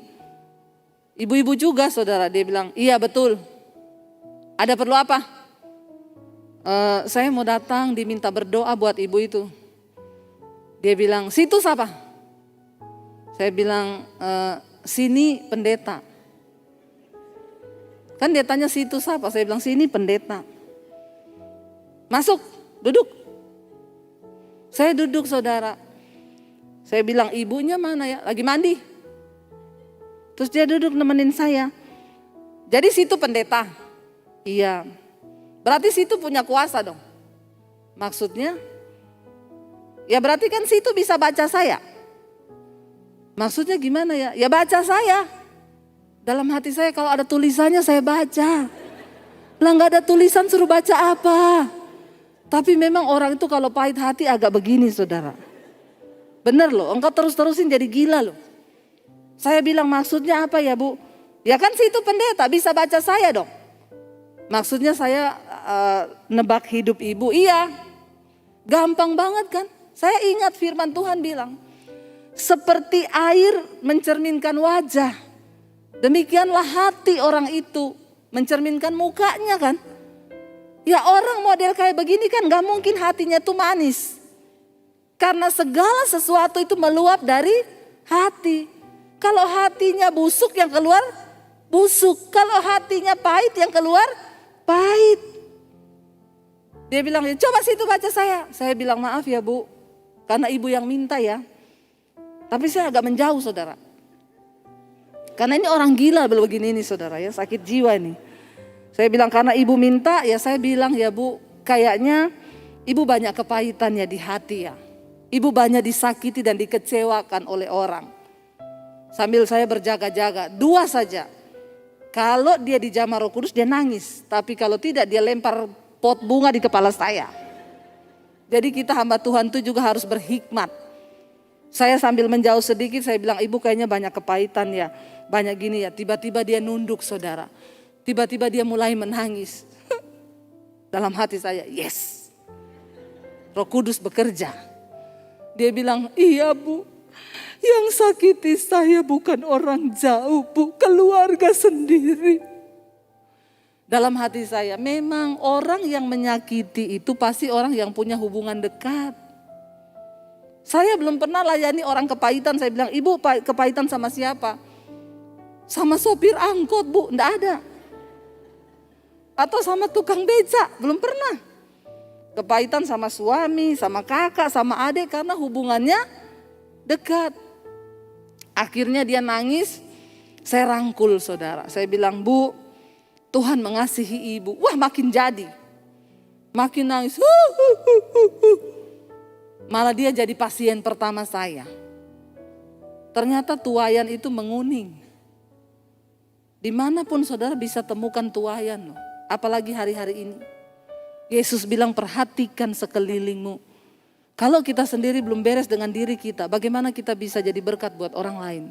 Ibu-ibu juga saudara. Dia bilang, iya betul. Ada perlu apa? Saya mau datang diminta berdoa buat ibu itu. Dia bilang, situ siapa? Saya bilang, sini pendeta. Kan dia tanya situ siapa? Saya bilang, sini pendeta. Masuk, duduk. Saya duduk saudara. Saya bilang, ibunya mana ya? Lagi mandi. Terus dia duduk nemenin saya. Jadi situ pendeta? Iya. Berarti situ punya kuasa dong. Maksudnya? Ya berarti kan situ bisa baca saya. Maksudnya gimana ya? Ya baca saya. Dalam hati saya kalau ada tulisannya saya baca. Lah gak ada tulisan suruh baca apa? Tapi memang orang itu kalau pahit hati agak begini saudara. Bener loh, engkau terus-terusin jadi gila loh. Saya bilang maksudnya apa ya Bu? Ya kan situ pendeta bisa baca saya dong. Maksudnya saya nebak hidup ibu. Iya, gampang banget kan. Saya ingat firman Tuhan bilang. Seperti air mencerminkan wajah. Demikianlah hati orang itu mencerminkan mukanya kan. Ya orang model kayak begini kan gak mungkin hatinya tuh manis. Karena segala sesuatu itu meluap dari hati. Kalau hatinya busuk yang keluar busuk. Kalau hatinya pahit yang keluar pahit. Dia bilang, coba situ baca saya. Saya bilang maaf ya Bu. Karena ibu yang minta ya. Tapi saya agak menjauh saudara. Karena ini orang gila begini ini saudara ya. Sakit jiwa ini. Saya bilang karena ibu minta ya saya bilang ya Bu. Kayaknya ibu banyak kepahitannya di hati ya. Ibu banyak disakiti dan dikecewakan oleh orang. Sambil saya berjaga-jaga. Dua saja. Kalau dia dijamah Roh Kudus dia nangis. Tapi kalau tidak dia lempar pot bunga di kepala saya. Jadi kita hamba Tuhan itu juga harus berhikmat. Saya sambil menjauh sedikit saya bilang ibu kayaknya banyak kepahitan ya. Banyak gini ya. Tiba-tiba dia nunduk saudara. Tiba-tiba dia mulai menangis. Dalam hati saya yes. Roh Kudus bekerja. Dia bilang iya Bu. Yang sakiti saya bukan orang jauh Bu. Keluarga sendiri. Dalam hati saya memang orang yang menyakiti itu pasti orang yang punya hubungan dekat. Saya belum pernah layani orang kepahitan. Saya bilang ibu kepahitan sama siapa? Sama sopir angkot Bu, enggak ada. Atau sama tukang beca, belum pernah. Kepahitan sama suami, sama kakak, sama adik karena hubungannya dekat. Akhirnya dia nangis, saya rangkul saudara. Saya bilang Bu, Tuhan mengasihi ibu. Wah makin jadi. Makin nangis. Malah dia jadi pasien pertama saya. Ternyata tuayan itu menguning. Dimanapun saudara bisa temukan tuayan loh. Apalagi hari-hari ini. Yesus bilang perhatikan sekelilingmu. Kalau kita sendiri belum beres dengan diri kita. Bagaimana kita bisa jadi berkat buat orang lain.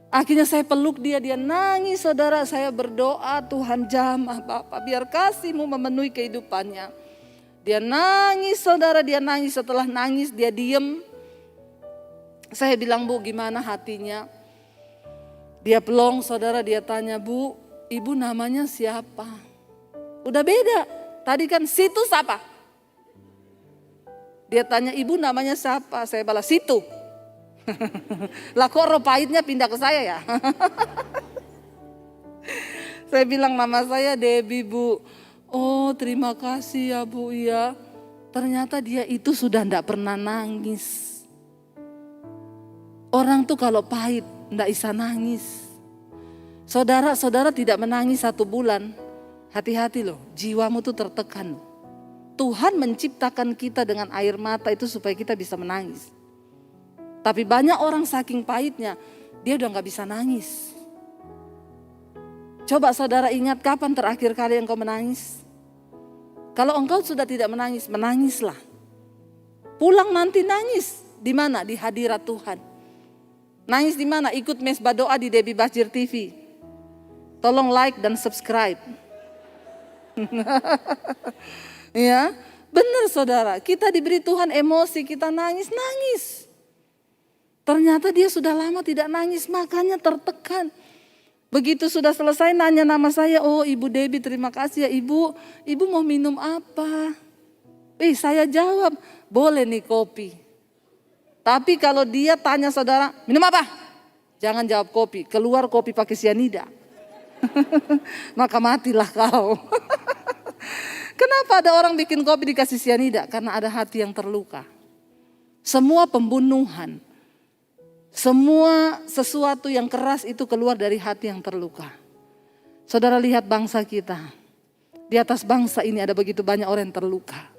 Akhirnya saya peluk dia nangis saudara. Saya berdoa Tuhan jamah Bapak. Biar kasih-Mu memenuhi kehidupannya. Dia nangis saudara, dia nangis. Setelah nangis dia diem. Saya bilang Bu gimana hatinya? Dia pelong saudara, dia tanya Bu, ibu namanya siapa? Udah beda, tadi kan situ siapa? Dia tanya ibu namanya siapa? Saya balas situ. Lah kok roh pahitnya pindah ke saya ya? Saya bilang nama saya Debbie Bu. Oh terima kasih ya Bu ya. Ternyata dia itu sudah enggak pernah nangis. Orang tuh kalau pahit enggak bisa nangis. Saudara-saudara tidak menangis 1 bulan. Hati-hati loh, jiwamu tuh tertekan. Tuhan menciptakan kita dengan air mata itu supaya kita bisa menangis. Tapi banyak orang saking pahitnya, dia udah gak bisa nangis. Coba saudara ingat kapan terakhir kali engkau menangis? Kalau engkau sudah tidak menangis, menangislah. Pulang nanti nangis. Di mana? Di hadirat Tuhan. Nangis di mana? Ikut mesbah doa di Debbie Bachir TV. Tolong like dan subscribe. Ya, benar saudara. Kita diberi Tuhan emosi, kita nangis. Ternyata dia sudah lama tidak nangis, makanya tertekan. Begitu sudah selesai nanya nama saya, oh Ibu Debbie terima kasih ya Ibu. Ibu mau minum apa? Saya jawab, boleh nih kopi. Tapi kalau dia tanya saudara, minum apa? Jangan jawab kopi, keluar kopi pakai sianida. Maka matilah kau. Kenapa ada orang bikin kopi dikasih sianida? Karena ada hati yang terluka. Semua pembunuhan, semua sesuatu yang keras itu keluar dari hati yang terluka. Saudara lihat bangsa kita. Di atas bangsa ini ada begitu banyak orang yang terluka.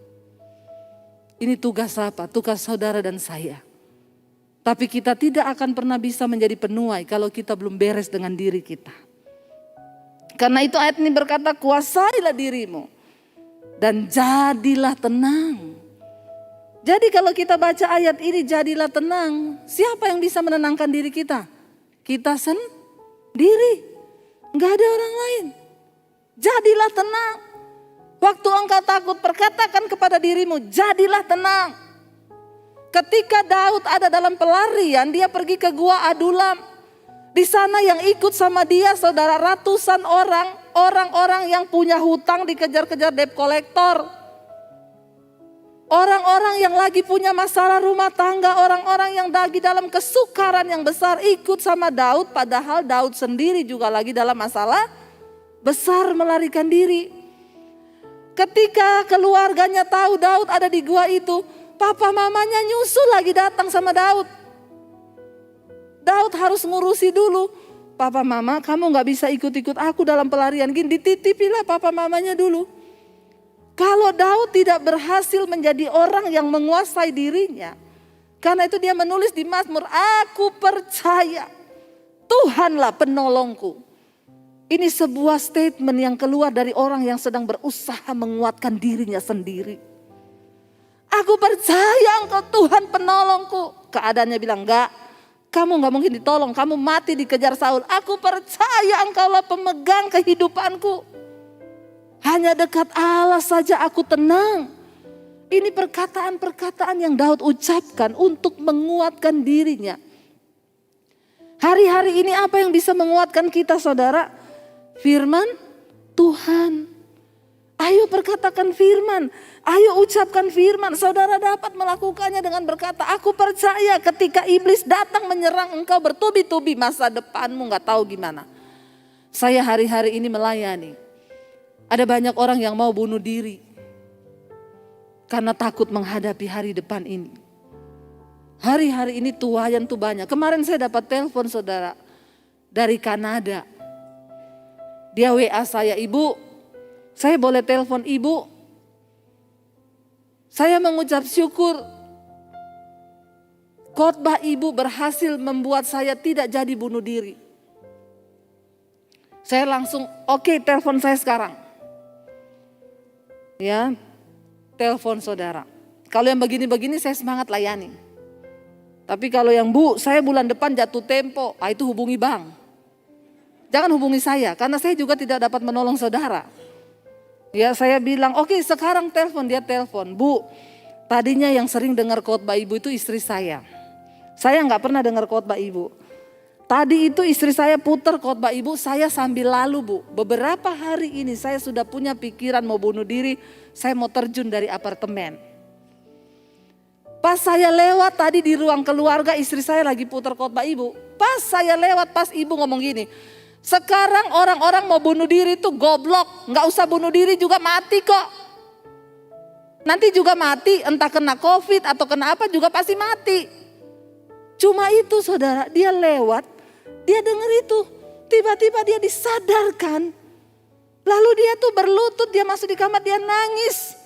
Ini tugas apa? Tugas saudara dan saya. Tapi kita tidak akan pernah bisa menjadi penuai kalau kita belum beres dengan diri kita. Karena itu ayat ini berkata, kuasailah dirimu dan jadilah tenang. Jadi kalau kita baca ayat ini, jadilah tenang. Siapa yang bisa menenangkan diri kita? Kita sendiri. Enggak ada orang lain. Jadilah tenang. Waktu engkau takut, perkatakan kepada dirimu, jadilah tenang. Ketika Daud ada dalam pelarian, dia pergi ke Gua Adulam. Di sana yang ikut sama dia, saudara, ratusan orang-orang yang punya hutang dikejar-kejar debt collector. Orang-orang yang lagi punya masalah rumah tangga, orang-orang yang lagi dalam kesukaran yang besar ikut sama Daud. Padahal Daud sendiri juga lagi dalam masalah besar, melarikan diri. Ketika keluarganya tahu Daud ada di gua itu, papa mamanya nyusul lagi datang sama Daud. Daud harus ngurusi dulu. Papa mama, kamu gak bisa ikut-ikut aku dalam pelarian gini, dititipilah papa mamanya dulu. Kalau Daud tidak berhasil menjadi orang yang menguasai dirinya, karena itu dia menulis di Mazmur, aku percaya Tuhanlah penolongku. Ini sebuah statement yang keluar dari orang yang sedang berusaha menguatkan dirinya sendiri. Aku percaya engkau Tuhan penolongku. Keadaannya bilang, enggak, kamu gak mungkin ditolong, kamu mati dikejar Saul. Aku percaya engkaulah pemegang kehidupanku. Hanya dekat Allah saja aku tenang. Ini perkataan-perkataan yang Daud ucapkan untuk menguatkan dirinya. Hari-hari ini apa yang bisa menguatkan kita, saudara? Firman Tuhan. Ayo perkatakan firman. Ayo ucapkan firman. Saudara dapat melakukannya dengan berkata, aku percaya ketika iblis datang menyerang engkau bertubi-tubi, masa depanmu gak tahu gimana. Saya hari-hari ini melayani. Ada banyak orang yang mau bunuh diri karena takut menghadapi hari depan ini. Hari-hari ini tuayan tuh banyak. Kemarin saya dapat telepon saudara dari Kanada. Dia WA saya, ibu, saya boleh telepon ibu? Saya mengucap syukur. Khotbah ibu berhasil membuat saya tidak jadi bunuh diri. Saya langsung, oke, telepon saya sekarang. Ya, telepon saudara. Kalau yang begini-begini saya semangat layani. Tapi kalau yang bu, saya bulan depan jatuh tempo, itu hubungi bank. Jangan hubungi saya, karena saya juga tidak dapat menolong saudara. Ya, saya bilang, oke, sekarang telepon, dia telepon. Bu, tadinya yang sering dengar khotbah ibu itu istri saya. Saya nggak pernah dengar khotbah ibu. Tadi itu istri saya putar khotbah ibu, saya sambil lalu bu. Beberapa hari ini saya sudah punya pikiran mau bunuh diri, saya mau terjun dari apartemen. Pas saya lewat tadi di ruang keluarga, istri saya lagi putar khotbah ibu. Pas saya lewat, pas ibu ngomong gini, sekarang orang-orang mau bunuh diri itu goblok, nggak usah bunuh diri juga mati kok. Nanti juga mati, entah kena COVID atau kena apa juga pasti mati. Cuma itu saudara, dia lewat. Dia dengar itu, tiba-tiba dia disadarkan. Lalu dia tuh berlutut, dia masuk di kamar, dia nangis.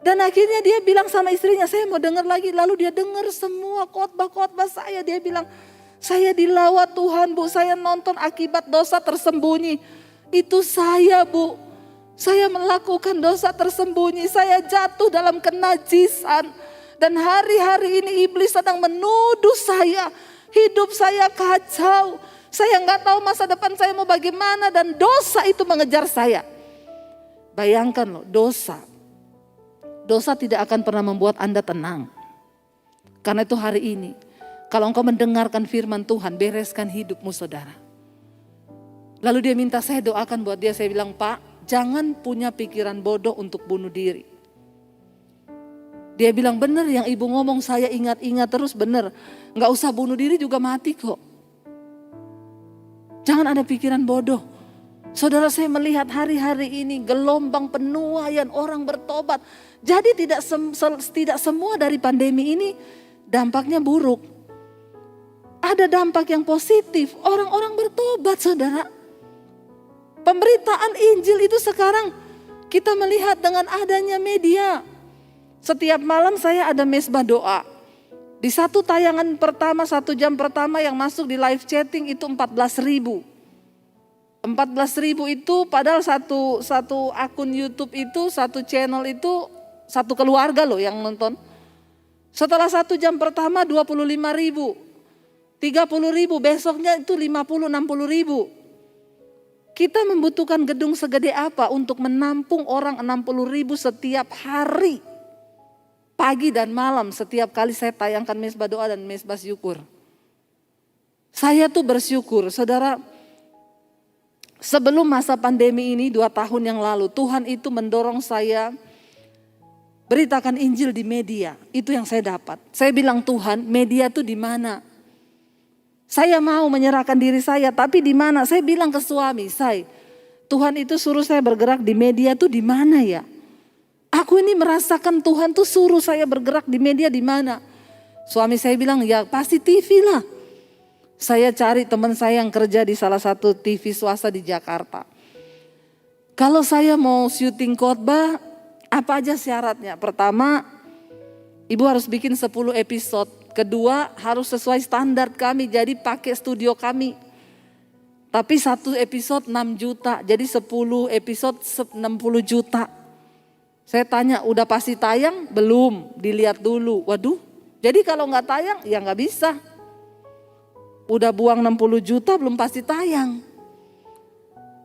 Dan akhirnya dia bilang sama istrinya, saya mau dengar lagi. Lalu dia dengar semua khotbah-khotbah saya. Dia bilang, saya dilawat Tuhan bu, saya nonton akibat dosa tersembunyi. Itu saya bu, saya melakukan dosa tersembunyi, saya jatuh dalam kenajisan. Dan hari-hari ini iblis sedang menuduh saya. Hidup saya kacau. Saya nggak tahu masa depan saya mau bagaimana. Dan dosa itu mengejar saya. Bayangkan loh, dosa. Dosa tidak akan pernah membuat Anda tenang. Karena itu hari ini, kalau engkau mendengarkan firman Tuhan, bereskan hidupmu saudara. Lalu dia minta saya doakan buat dia. Saya bilang, Pak, jangan punya pikiran bodoh untuk bunuh diri. Dia bilang benar yang ibu ngomong, saya ingat-ingat terus, benar. Gak usah bunuh diri juga mati kok. Jangan ada pikiran bodoh. Saudara, saya melihat hari-hari ini gelombang penuaian orang bertobat. Jadi tidak semua dari pandemi ini dampaknya buruk. Ada dampak yang positif, orang-orang bertobat saudara. Pemberitaan Injil itu sekarang kita melihat dengan adanya media. Setiap malam saya ada mesbah doa. Di satu tayangan pertama, 1 jam pertama yang masuk di live chatting itu 14.000. 14.000 itu padahal satu akun YouTube itu, satu channel itu, satu keluarga loh yang nonton. Setelah 1 jam pertama 25.000, 30.000, besoknya itu 50, 60.000. Kita membutuhkan gedung segede apa untuk menampung orang 60.000 setiap hari. Pagi dan malam setiap kali saya tayangkan mesbah doa dan mesbah syukur. Saya tuh bersyukur, saudara. Sebelum masa pandemi ini 2 tahun yang lalu, Tuhan itu mendorong saya beritakan Injil di media. Itu yang saya dapat. Saya bilang, Tuhan, media tuh di mana? Saya mau menyerahkan diri saya, tapi di mana? Saya bilang ke suami saya, Tuhan itu suruh saya bergerak di media tuh di mana ya? Aku ini merasakan Tuhan tuh suruh saya bergerak di media di mana? Suami saya bilang, ya pasti TV lah. Saya cari teman saya yang kerja di salah satu TV swasta di Jakarta. Kalau saya mau syuting khotbah, apa aja syaratnya? Pertama, ibu harus bikin 10 episode. Kedua, harus sesuai standar kami, jadi pakai studio kami. Tapi 1 episode 6 juta, jadi 10 episode 60 juta. Saya tanya, udah pasti tayang? Belum, dilihat dulu. Waduh, jadi kalau nggak tayang ya nggak bisa. Udah buang 60 juta belum pasti tayang.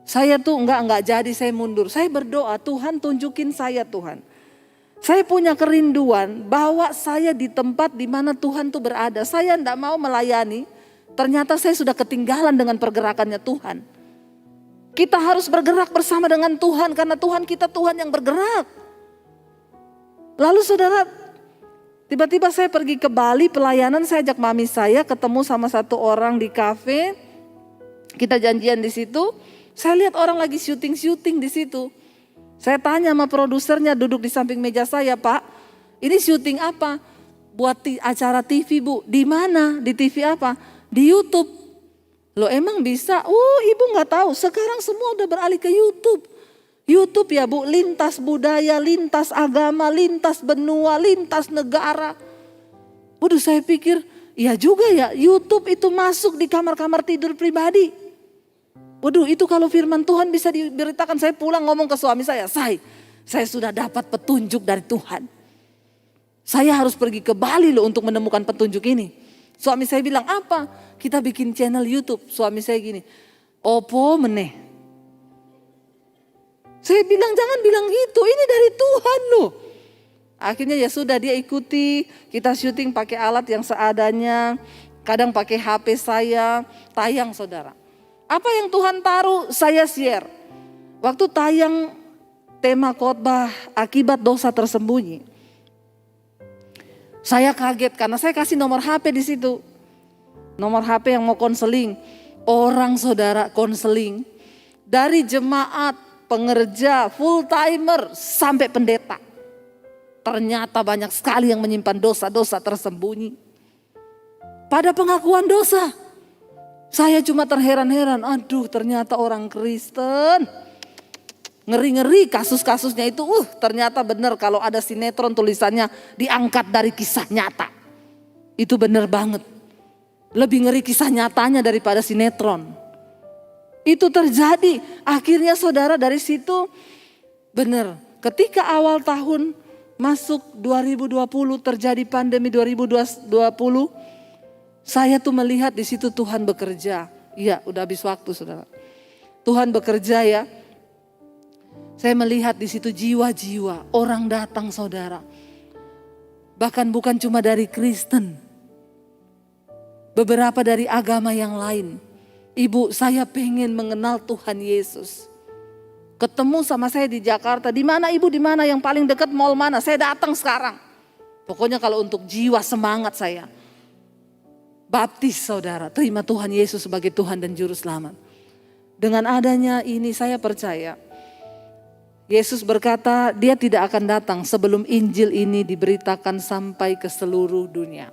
Saya tuh nggak jadi, saya mundur. Saya berdoa, Tuhan tunjukin saya Tuhan. Saya punya kerinduan bahwa saya di tempat di mana Tuhan tuh berada. Saya enggak mau melayani, ternyata saya sudah ketinggalan dengan pergerakannya Tuhan. Kita harus bergerak bersama dengan Tuhan karena Tuhan kita Tuhan yang bergerak. Lalu saudara, tiba-tiba saya pergi ke Bali pelayanan, saya ajak mami saya ketemu sama satu orang di kafe. Kita janjian di situ, saya lihat orang lagi syuting di situ. Saya tanya sama produsernya duduk di samping meja saya, Pak, ini syuting apa? Buat acara TV Bu, di mana? Di TV apa? Di YouTube. Loh emang bisa? Ibu nggak tahu, sekarang semua udah beralih ke YouTube. YouTube ya Bu, lintas budaya, lintas agama, lintas benua, lintas negara. Waduh saya pikir, iya juga ya YouTube itu masuk di kamar-kamar tidur pribadi. Waduh itu kalau firman Tuhan bisa diberitakan, saya pulang ngomong ke suami saya sudah dapat petunjuk dari Tuhan. Saya harus pergi ke Bali loh untuk menemukan petunjuk ini. Suami saya bilang apa? Kita bikin channel YouTube. Suami saya gini, opo meneh. Saya bilang jangan bilang gitu, ini dari Tuhan loh. Akhirnya ya sudah dia ikuti, kita syuting pakai alat yang seadanya. Kadang pakai HP saya, tayang saudara. Apa yang Tuhan taruh saya share. Waktu tayang tema khotbah akibat dosa tersembunyi. Saya kaget karena saya kasih nomor HP di situ. Nomor HP yang mau konseling. Orang saudara konseling dari jemaat, pengerja, full timer sampai pendeta. Ternyata banyak sekali yang menyimpan dosa-dosa tersembunyi. Pada pengakuan dosa, saya cuma terheran-heran. Aduh ternyata orang Kristen. Ngeri-ngeri kasus-kasusnya itu. Ternyata benar kalau ada sinetron tulisannya diangkat dari kisah nyata. Itu benar banget. Lebih ngeri kisah nyatanya daripada sinetron. Itu terjadi. Akhirnya saudara dari situ benar. Ketika awal tahun masuk 2020 terjadi pandemi 2020. Saya tuh melihat di situ Tuhan bekerja. Iya udah habis waktu saudara. Tuhan bekerja ya. Saya melihat di situ jiwa-jiwa orang datang saudara. Bahkan bukan cuma dari Kristen. Beberapa dari agama yang lain. Ibu, saya pengen mengenal Tuhan Yesus. Ketemu sama saya di Jakarta. Di mana Ibu? Di mana yang paling dekat mall mana? Saya datang sekarang. Pokoknya kalau untuk jiwa semangat saya, baptis saudara, terima Tuhan Yesus sebagai Tuhan dan Juru Selamat. Dengan adanya ini saya percaya, Yesus berkata dia tidak akan datang sebelum Injil ini diberitakan sampai ke seluruh dunia.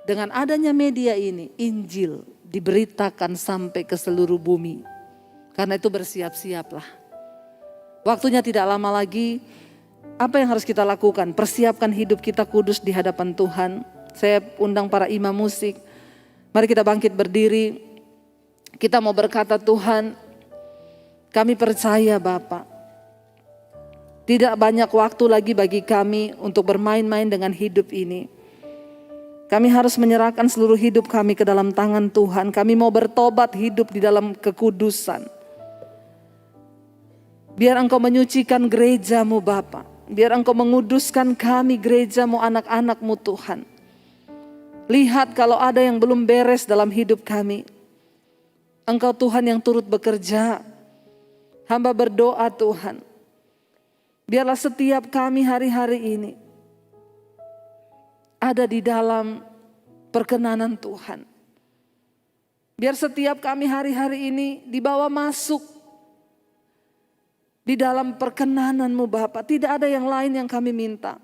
Dengan adanya media ini, Injil diberitakan sampai ke seluruh bumi. Karena itu bersiap-siaplah. Waktunya tidak lama lagi. Apa yang harus kita lakukan? Persiapkan hidup kita kudus di hadapan Tuhan. Saya undang para imam musik. Mari kita bangkit berdiri. Kita mau berkata, Tuhan, kami percaya Bapa. Tidak banyak waktu lagi bagi kami untuk bermain-main dengan hidup ini. Kami harus menyerahkan seluruh hidup kami ke dalam tangan Tuhan. Kami mau bertobat hidup di dalam kekudusan. Biar Engkau menyucikan gereja-Mu Bapa. Biar Engkau menguduskan kami gereja-Mu, anak-anak-Mu Tuhan. Lihat kalau ada yang belum beres dalam hidup kami. Engkau Tuhan yang turut bekerja. Hamba berdoa Tuhan. Biarlah setiap kami hari-hari ini ada di dalam perkenanan Tuhan. Biar setiap kami hari-hari ini dibawa masuk di dalam perkenanan-Mu Bapa. Tidak ada yang lain yang kami minta.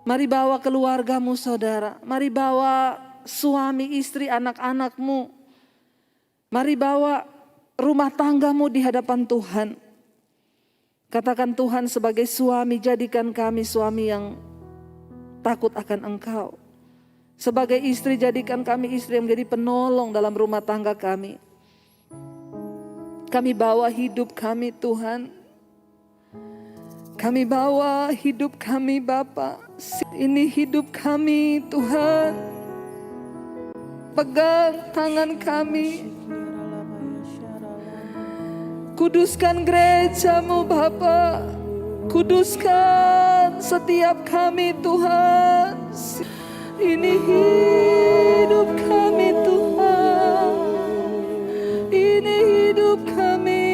Mari bawa keluarga-Mu saudara. Mari bawa suami, istri, anak-anak-Mu. Mari bawa rumah tangga-Mu di hadapan Tuhan. Katakan Tuhan sebagai suami, jadikan kami suami yang takut akan Engkau. Sebagai istri, jadikan kami istri yang menjadi penolong dalam rumah tangga kami. Kami bawa hidup kami Tuhan. Kami bawa hidup kami Bapa. Ini hidup kami Tuhan. Pegang tangan kami. Kuduskan gereja-Mu Bapa. Kuduskan setiap kami Tuhan. Ini hidup kami Tuhan. Ini hidup kami.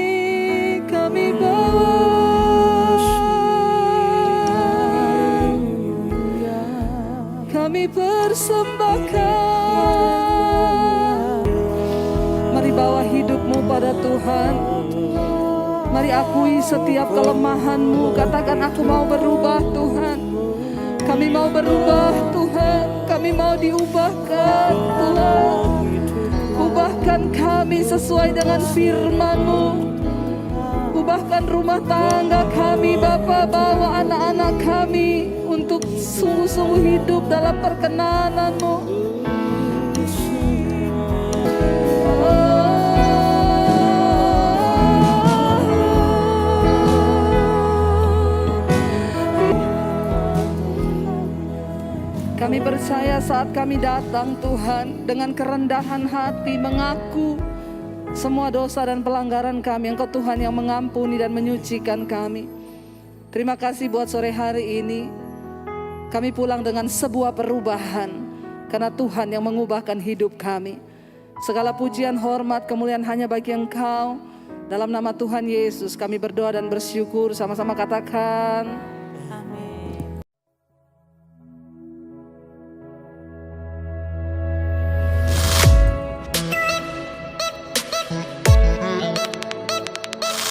Kami bawa. Kami persembahkan. Mari bawa hidup-Mu pada Tuhan. Mari akui setiap kelemahan-Mu. Katakan, aku mau berubah Tuhan. Kami mau berubah Tuhan. Kami mau diubahkan Tuhan. Ubahkan kami sesuai dengan firman-Mu. Ubahkan rumah tangga kami Bapa. Bawa anak-anak kami untuk sungguh-sungguh hidup dalam perkenanan-Mu. Kami percaya saat kami datang Tuhan dengan kerendahan hati mengaku semua dosa dan pelanggaran kami. Engkau Tuhan yang mengampuni dan menyucikan kami. Terima kasih buat sore hari ini. Kami pulang dengan sebuah perubahan karena Tuhan yang mengubahkan hidup kami. Segala pujian, hormat, kemuliaan hanya bagi Engkau. Dalam nama Tuhan Yesus kami berdoa dan bersyukur. Sama-sama katakan.